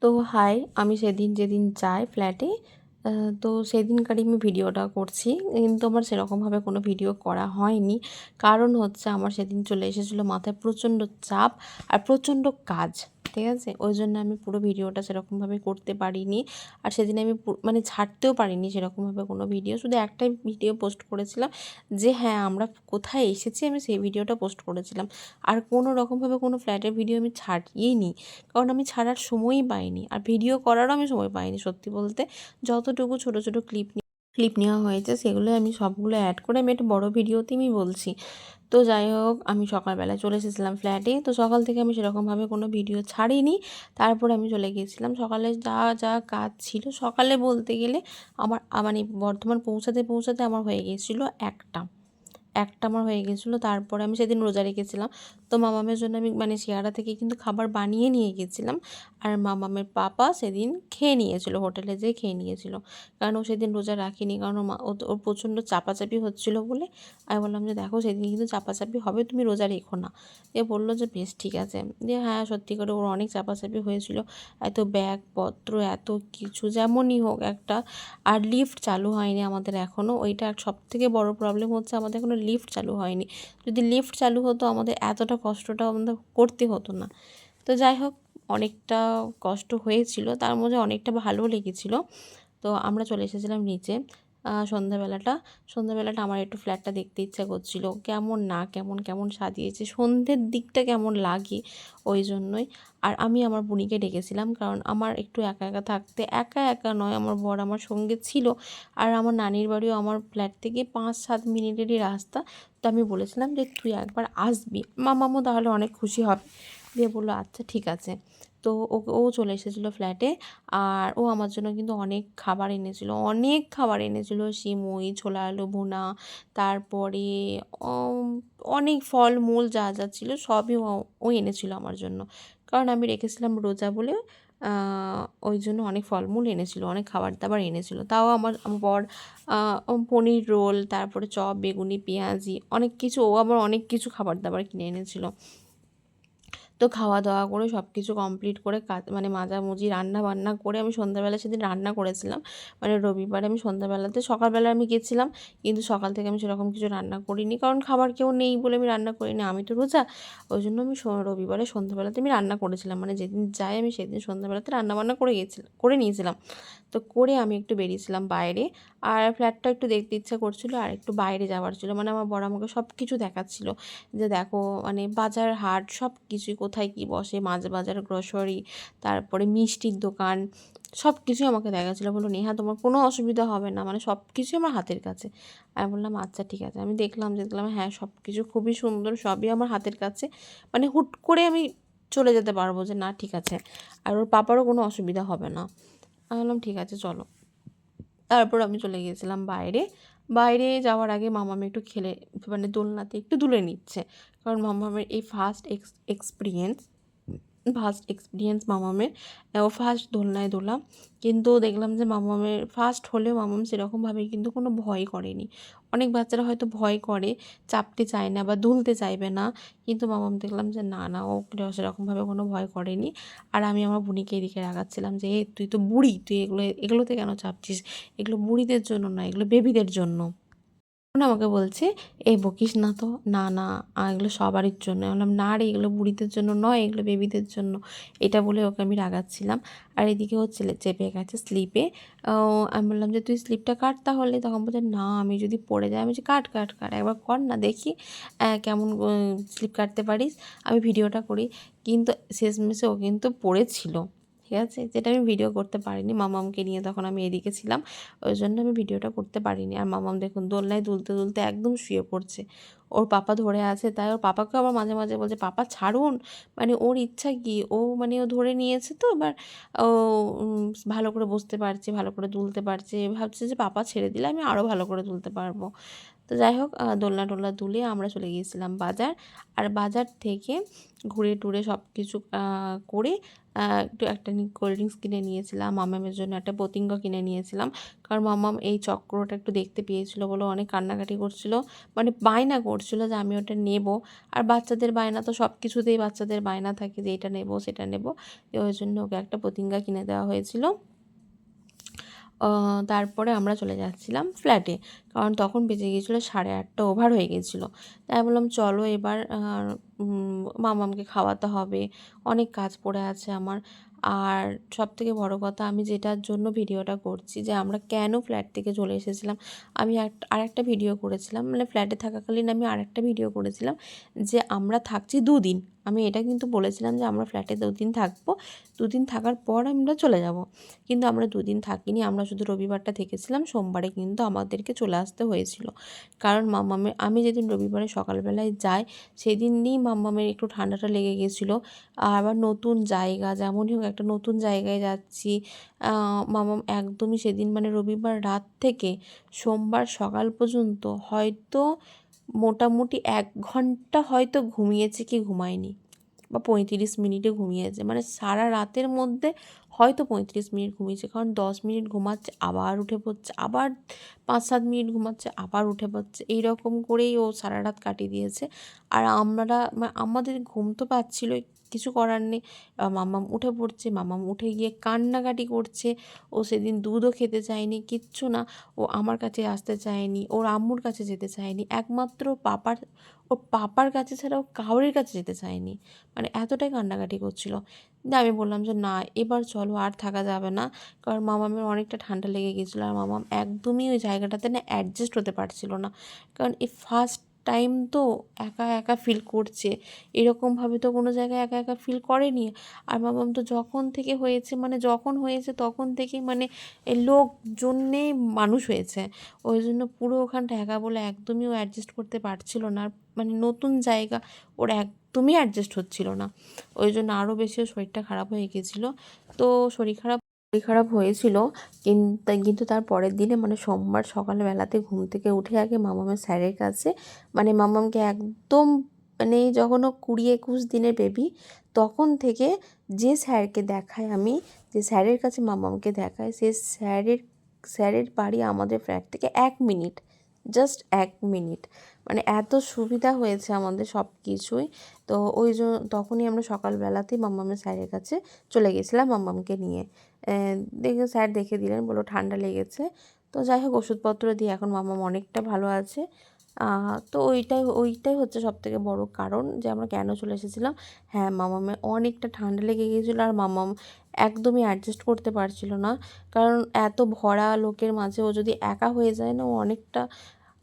তো হাই, আমি সেদিন যেদিন যাই ফ্ল্যাটে, তো সেদিনকারই আমি ভিডিওটা করছি। কিন্তু আমার সেরকমভাবে কোনো ভিডিও করা হয়নি। কারণ হচ্ছে আমার সেদিন চলে এসেছিলো মাথায় প্রচণ্ড চাপ আর প্রচণ্ড কাজ। ঠিক আছে? ওই জন্য আমি পুরো ভিডিওটা সেরকমভাবে করতে পারিনি। আর সেদিন আমি মানে ছাড়তেও পারিনি সেরকমভাবে কোনো ভিডিও। শুধু একটাই ভিডিও পোস্ট করেছিলাম যে হ্যাঁ, আমরা কোথায় এসেছি আমি সেই ভিডিওটা পোস্ট করেছিলাম। আর কোনো রকমভাবে কোনো ফ্ল্যাটের ভিডিও আমি ছাড়িইনি। কারণ আমি ছাড়ার সময়ই পাইনি, আর ভিডিও করারও আমি সময় পাইনি সত্যি বলতে। যতটুকু ছোটো ছোটো ক্লিপ নেওয়া হয়েছে সেগুলো আমি সবগুলো অ্যাড করে আমি একটা বড় ভিডিওতে আমি বলছি। তো যাই হোক, আমি সকালবেলায় চলে এসেছিলাম ফ্ল্যাটে। তো সকাল থেকে আমি সেরকমভাবে কোনো ভিডিও ছাড়িনি। তারপরে আমি চলে গিয়েছিলাম, সকালে যা যা কাজ ছিল সকালে বলতে গেলে আমার মানে বর্ধমান পৌঁছাতে আমার হয়ে গিয়েছিলো 1টা আমার হয়ে গেছিলো। তারপরে আমি সেদিন রোজা রেখেছিলাম। তো মামামের জন্য আমি মানে শিয়াড়া থেকে কিন্তু খাবার বানিয়ে নিয়ে গেছিলাম। আর মামামের পাপা সেদিন খেয়ে নিয়েছিল, হোটেলে যেয়ে খেয়ে নিয়েছিল। কারণ ও সেদিন রোজা রাখেনি, কারণ ওর প্রচণ্ড চাপাচাপি হচ্ছিলো বলে। আমি বললাম যে দেখো সেদিন কিন্তু চাপাচাপি হবে, তুমি রোজা রেখো না। এ বললো যে বেশ ঠিক আছে। দিয়ে হ্যাঁ, সত্যি করে ওর অনেক চাপাচাপি হয়েছিল। এত ব্যাগপত্র এত কিছু, যেমনই হোক একটা। আর লিফট চালু হয়নি আমাদের এখনও। ওইটা সবথেকে বড় প্রবলেম হচ্ছে, আমাদের এখনও লিফট চালু হয়নি। যদি লিফট চালু হতো আমাদের এতটা কষ্টটা আমাদের করতে হতো না। তো যাই হোক, অনেকটা কষ্ট হয়েছিল, তার মধ্যে অনেকটা ভালোও লেগেছিলো। তো আমরা চলে এসেছিলাম নিচে। সন্ধ্যাবেলাটা আমার একটু ফ্ল্যাটটা দেখতে ইচ্ছা করছিলো, কেমন না কেমন সাজিয়েছে, সন্ধ্যের দিকটা কেমন লাগে, ওই জন্যই। আর আমি আমার বুনিকে ডেকেছিলাম, কারণ আমার একটু একা একা থাকতে, একা একা নয়, আমার বর আমার সঙ্গে ছিল। আর আমার নানির বাড়িও আমার ফ্ল্যাট থেকে 5-7 মিনিটেরই রাস্তা। তো আমি বলেছিলাম যে তুই একবার আসবি, মামামও তাহলে অনেক খুশি হবে। দিয়ে বললো আচ্ছা ঠিক আছে। তো ও চলে এসেছিলো ফ্ল্যাটে। আর ও আমার জন্য কিন্তু অনেক খাবার এনেছিল, সিমুই, ছোলা আলু ভুনা, তারপরে অনেক ফলমূল যা যা ছিল সবই ও এনেছিল আমার জন্য। কারণ আমি রেখেছিলাম রোজা বলে, ওই জন্য অনেক ফলমূল এনেছিল, অনেক খাবার দাবার এনেছিল। তাও আমার বর পনির রোল, তারপরে চপ, বেগুনি, পেঁয়াজি, অনেক কিছু, ও আবার অনেক কিছু খাবার দাবার কিনে এনেছিল। তো খাওয়া দাওয়া করে সব কিছু কমপ্লিট করে মানে মাজামুজি রান্না করে আমি সন্ধ্যাবেলা সেদিন রান্না করেছিলাম। মানে রবিবারে আমি সন্ধ্যাবেলাতে, সকালবেলা আমি গেছিলাম, কিন্তু সকাল থেকে আমি সেরকম কিছু রান্না করিনি, কারণ খাবার কেউ নেই বলে আমি রান্না করিনি, আমি তো রোজা। ওই জন্য আমি রবিবারে সন্ধ্যাবেলাতে আমি রান্না করেছিলাম, মানে যেদিন যাই আমি সেদিন সন্ধ্যাবেলাতে রান্নাবান্না করে নিয়েছিলাম। তো করে আমি একটু বেরিয়েছিলাম বাইরে। আর ফ্ল্যাটটা একটু দেখতে ইচ্ছা করছিলো, আর একটু বাইরে যাওয়ার ছিল, মানে আমার বড় আমাকে সব কিছু দেখাচ্ছিলো যে দেখো, মানে বাজার হাট সব কিছুই, কোথায় কী বসে, মাছ বাজার, গ্রোসারি, তারপরে মিষ্টির দোকান, সব কিছুই আমাকে দেখাচ্ছিলো। বললো নেহা তোমার কোনো অসুবিধা হবে না, মানে সব কিছুই আমার হাতের কাছে। আমি বললাম আচ্ছা ঠিক আছে। আমি দেখলাম হ্যাঁ, সব কিছু খুবই সুন্দর, সবই আমার হাতের কাছে, মানে হুট করে আমি চলে যেতে পারবো যে না ঠিক আছে, আর ওর পাপারও কোনো অসুবিধা হবে না। আমি বললাম ঠিক আছে চলো। তারপর আমি চলে গিয়েছিলাম বাইরে। বাইরে যাওয়ার আগে মামাম একটু মানে দোলনাতে একটু দুলে নিচ্ছে। কারণ মামামের এই ফার্স্ট এক্সপিরিয়েন্স মামামের। ও ফার্স্ট দোলনায় দোলা। কিন্তু দেখলাম যে মামামের ফার্স্ট হলেও মামাম সেরকমভাবে কিন্তু কোনো ভয় করেনি। অনেক বাচ্চারা হয়তো ভয় করে, চাপতে চায় না বা দুলতে চাইবে না। কিন্তু মামাম দেখলাম যে না, ও সেরকমভাবে কোনো ভয় করেনি। আর আমি আমার বুনিকে এদিকে রাগাচ্ছিলাম যে তুই তো বুড়ি, তুই এগুলোতে কেন চাপছিস? এগুলো বুড়িদের জন্য নয়, এগুলো বেবিদের জন্য। তখন আমাকে বলছে, এই বকিস না তো, না এগুলো সবারই জন্য। আমি বললাম না রে, এগুলো বুড়িদের জন্য নয়, এগুলো বেবিদের জন্য। এটা বলে ওকে আমি রাগাচ্ছিলাম। আর এদিকে ও চেপে গেছে স্লিপে। আমি বললাম যে তুই স্লিপটা কাট তাহলে। তখন বলছে না, আমি যদি পড়ে যাই। আমি বলছি কাট, একবার কর না দেখি কেমন স্লিপ কাটতে পারিস, আমি ভিডিওটা করি। কিন্তু শেষমেশে ও কিন্তু পড়েছিল, ঠিক আছে, যেটা আমি ভিডিও করতে পারিনি। মামামকে নিয়ে তখন আমি এদিকে ছিলাম, ওই জন্য আমি ভিডিওটা করতে পারিনি। আর মামাম দেখুন দোলনায় দুলতে একদম শুয়ে পড়ছে। ওর পাপা ধরে আছে, তাই ওর পাপাকেও আবার মাঝে মাঝে বলছে পাপা ছাড়ুন, মানে ওর ইচ্ছা কি, মানে ও ধরে নিয়েছে, তো এবার ও ভালো করে বসতে পারছে, ভালো করে দুলতে পারছে, ভাবছে যে পাপা ছেড়ে দিলে আমি আরও ভালো করে তুলতে পারবো। তো যাই হোক, দোলনা টোলনা দুলে আমরা চলে গিয়েছিলাম বাজার। আর বাজার থেকে ঘুরে টুরে সব কিছু করে একটু একটা কোল্ড ড্রিঙ্কস কিনে নিয়েছিলাম, মামামের জন্য একটা পতিঙ্গা কিনে নিয়েছিলাম। কারণ মামাম এই চক্রটা একটু দেখতে পেয়েছিল বলে অনেক কান্নাকাটি করছিল, মানে বায়না করছিল যে আমি ওটা নেব। আর বাচ্চাদের বায়না তো সব কিছুতেই বাচ্চাদের বায়না থাকে যে এটা নেব সেটা নেব। ওই জন্য ওকে একটা পতিঙ্গা কিনে দেওয়া হয়েছিল। তারপরে আমরা চলে যাচ্ছিলাম ফ্ল্যাটে, কারণ তখন বেজে গিয়েছিলো 8:30 ওভার হয়ে গিয়েছিলো। তাই বললাম চলো এবার মামামকে খাওয়াতে হবে, অনেক কাজ পড়ে আছে আমার। আর সবথেকে বড় কথা, আমি যেটার জন্য ভিডিওটা করছি যে আমরা কেন ফ্ল্যাট থেকে চলে এসেছিলাম, আমি আরেকটা ভিডিও করেছিলাম, মানে ফ্ল্যাটে থাকাকালীন আমি আরেকটা ভিডিও করেছিলাম যে আমরা থাকছি 2 দিন। আমি এটা কিন্তু বলেছিলাম যে আমরা ফ্ল্যাটে 2 দিন থাকবো, 2 দিন থাকার পর আমরা চলে যাব। কিন্তু আমরা 2 দিন থাকিনি, আমরা শুধু রবিবারটা থেকেছিলাম, সোমবারে কিন্তু আমাদেরকে চলে আসতে হয়েছিল। কারণ আমি যেদিন রবিবারে সকালবেলায় যাই সেদিনই মাম্মামের একটু ঠান্ডাটা লেগে গিয়েছিলো। আবার নতুন জায়গা, যেমনই হোক একটা নতুন জায়গায় যাচ্ছি। মাম্মাম একদমই সেদিন, মানে রবিবার রাত থেকে সোমবার সকাল পর্যন্ত হয়তো মোটামুটি 1 ঘন্টা হয়তো ঘুমিয়েছে কি ঘুমায়নি, বা 35 মিনিটে ঘুমিয়েছে, মানে সারা রাতের মধ্যে হয়তো 35 মিনিট ঘুমিয়েছে। কারণ 10 মিনিট ঘুমাচ্ছে আবার উঠে পড়ছে, আবার 5-7 মিনিট ঘুমাচ্ছে আবার উঠে পড়ছে, এইরকম করেই ও সারা রাত কাটিয়ে দিয়েছে। আর আমাদের ঘুম তো পাচ্ছিলোই, কিছু করার নেই। মাম্মাম উঠে পড়ছে, মাম্মাম উঠে গিয়ে কান্নাকাটি করছে। ও সেদিন দুধও খেতে চায়নি, কিচ্ছু না। ও আমার কাছে আসতে চায়নি, ওর আম্মুর কাছে যেতে চায়নি, একমাত্র ওর পাপার কাছে ছাড়া ও কাউরের কাছে যেতে চায়নি। মানে এতটাই কান্নাকাটি করছিল। দিয়ে আমি বললাম যে না, এবার চলো, আর থাকা যাবে না। কারণ মামামের অনেকটা ঠান্ডা লেগে গিয়েছিলো, আর মামাম একদমই ওই জায়গাটাতে না অ্যাডজাস্ট হতে পারছিল না। কারণ এই ফার্স্ট টাইম তো একা একা ফিল করছে, এরকমভাবে তো কোনো জায়গায় একা একা ফিল করেনি। আর মামাম তো যখন থেকে হয়েছে, মানে যখন হয়েছে তখন থেকেই মানে এই লোকজন্যেই মানুষ হয়েছে। ওই জন্য পুরো ওখানটা একা বলে একদমই ও অ্যাডজাস্ট করতে পারছিল না। আর মানে নতুন জায়গা, ওর একদমই অ্যাডজাস্ট হচ্ছিল না। ওই জন্য আরও বেশি ওর শরীরটা খারাপ হয়ে গিয়েছিলো। তো শরীর খারাপ হয়েছিল, কিন্তু তার পরের দিনে, মানে সোমবার সকালবেলাতে ঘুম থেকে উঠে আগে মামামের স্যারের কাছে, মানে মামামকে একদম, মানে যখন ও 20-21 দিনের বেবি, তখন থেকে যে স্যারকে দেখায় আমি, যে স্যারের কাছে মামামকে দেখায়, সে স্যারের বাড়ি আমাদের ফ্ল্যাট থেকে 1 মিনিট, জাস্ট 1 মিনিট। মানে এত সুবিধা হয়েছে আমাদের সব কিছুই। তো তখনই আমরা সকালবেলাতেই মাম্মামের স্যারের কাছে চলে গেছিলাম মাম্মামকে নিয়ে। স্যার দেখে দিলেন, বললো ঠান্ডা লেগেছে। তো যাই হোক, ওষুধপত্র দিয়ে এখন মাম্মাম অনেকটা ভালো আছে। তো ওইটাই হচ্ছে সবথেকে বড় কারণ যে আমরা কেন চলে এসেছিলাম। হ্যাঁ, মাম্মামের অনেকটা ঠান্ডা লেগে গিয়েছিলো, আর মাম্মাম একদমই অ্যাডজাস্ট করতে পারছিল না। কারণ এত ভরা লোকের মাঝে ও যদি একা হয়ে যায় না, ও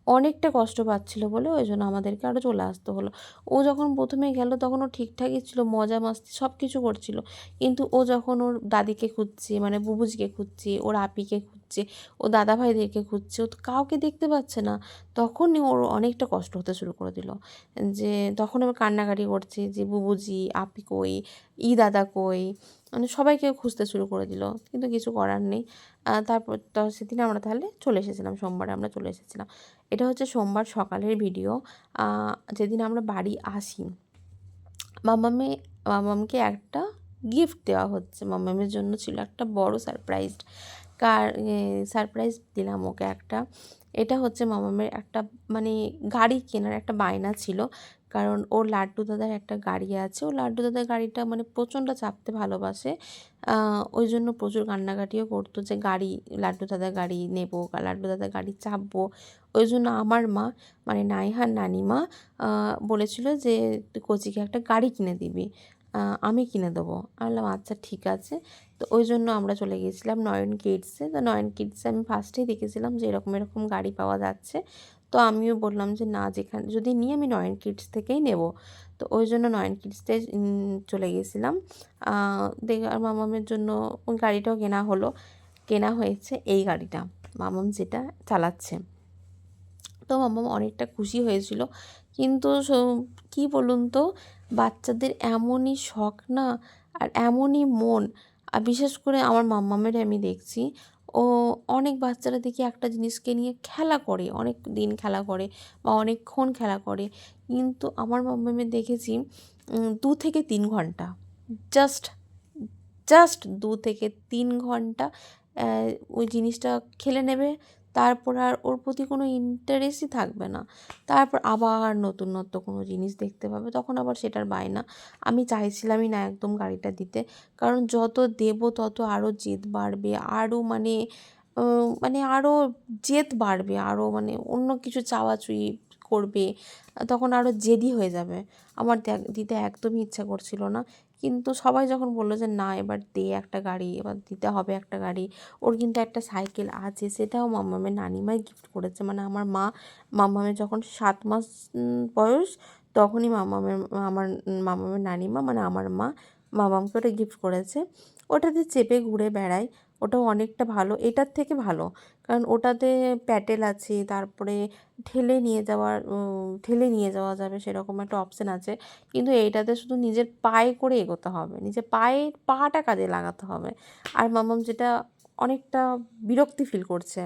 অনেকটা কষ্ট পাচ্ছিলো বলে ওই জন্য আমাদেরকে আরও চলে আসতে হলো। ও যখন প্রথমে গেল তখন ও ঠিকঠাকই ছিল, মজা মাস্তি সব কিছু করছিল। কিন্তু ও যখন ওর দাদিকে খুঁজছে, মানে বুবুজিকে খুঁজছে, ওর আপিকে খুঁজছে, ও দাদাভাইদেরকে খুঁজছে, ও তো কাউকে দেখতে পাচ্ছে না, তখনই ওর অনেকটা কষ্ট হতে শুরু করে দিল। যে তখন আবার কান্নাকাটি করছে যে বুবুজি, আপি কই, দাদা কই, মানে সবাইকে খুঁজতে শুরু করে দিল। কিন্তু কিছু করার নেই। তারপর সেদিন আমরা তাহলে চলে এসেছিলাম, সোমবারে আমরা চলে এসেছিলাম। এটা হচ্ছে সোমবার সকালের ভিডিও। যেদিন আমরা বাড়ি আসি, মামামকে একটা গিফট দেওয়া হচ্ছে। মামামের জন্য ছিল একটা বড় সারপ্রাইজ দিলাম ওকে একটা। এটা হচ্ছে মামামের একটা, মানে গাড়ি কেনার একটা বায়না ছিল। কারণ ওর লাড্ডু দাদার একটা গাড়ি আছে, ও লাড্ডু দাদার গাড়িটা মানে প্রচণ্ড চাপতে ভালোবাসে। ওই জন্য প্রচুর কান্নাকাটিও করতো যে লাড্ডু দাদার গাড়ি নেবো, লাড্ডু দাদার গাড়ি চাপবো। ওই জন্য আমার মা, মানে নাইহার নানিমা বলেছিল যে তুই কচিকে একটা গাড়ি কিনে দিবি, আমি কিনে দেবো। আমি বললাম আচ্ছা ঠিক আছে। তো ওই জন্য আমরা চলে গিয়েছিলাম নয়ন কিডসে। তো নয়ন কিডসে আমি ফার্স্টেই দেখেছিলাম যে এরকম এরকম গাড়ি পাওয়া যাচ্ছে। তো আমিও বললাম যে না, যেখানে যদি নিই আমি নয়ন কিডস থেকেই নেব। তো ওই জন্য নয়ন কিডসতে চলে গিয়েছিলাম। আর মামামের জন্য ওই গাড়িটাও কেনা হয়েছে, এই গাড়িটা মামাম যেটা চালাচ্ছে। তো মাম্মাম অনেকটা খুশি হয়েছিল। কিন্তু কী বলুন তো, বাচ্চাদের এমনই শখ না, আর এমনই মন। আর বিশেষ করে আমার মাম্মামের আমি দেখছি, ও অনেক বাচ্চারা দেখি একটা জিনিসকে নিয়ে খেলা করে, অনেক দিন খেলা করে বা অনেকক্ষণ খেলা করে। কিন্তু আমার মাম্মামের দেখেছি 2 থেকে 3 ঘন্টা, জাস্ট জাস্ট 2 থেকে 3 ঘন্টা ওই জিনিসটা খেলে নেবে, তারপর আর ওর প্রতি কোনো ইন্টারেস্টই থাকবে না। তারপর আবার নতুনত্ব কোনো জিনিস দেখতে পাবে, তখন আবার সেটার বায়না। আমি চাইছিলামই না একদম গাড়িটা দিতে, কারণ যত দেবো তত আরও জেদ বাড়বে, আরও মানে আরও জেদ বাড়বে, আরও মানে অন্য কিছু চাওয়াচুয়ি করবে, তখন আরও জেদি হয়ে যাবে। আমার দিতে একদমই ইচ্ছা করছিল না, কিন্তু সবাই যখন বললো যে না এবার দে একটা গাড়ি, এবার দিতে হবে একটা গাড়ি। ওর কিন্তু একটা সাইকেল আছে, সেটাও মাম্মামের নানিমাই গিফট করেছে। মানে আমার মা, মাম্মামের যখন 7 মাস বয়স, তখনই আমার মাম্মামের নানিমা মানে আমার মা মাম্মামকে ওটা গিফট করেছে। ওটাতে চেপে ঘুরে বেড়াই, ওটাও অনেকটা ভালো, এটার থেকে ভালো। কারণ ওটাতে প্যাডেল আছে, তারপরে ঠেলে নিয়ে যাওয়া যাবে সেরকম একটা অপশান আছে। কিন্তু এইটাতে শুধু নিজের পায়ে করে এগোতে হবে, নিজের পাটা কাজে লাগাতে হবে। আর মাম্মাম যেটা অনেকটা বিরক্তি ফিল করছে।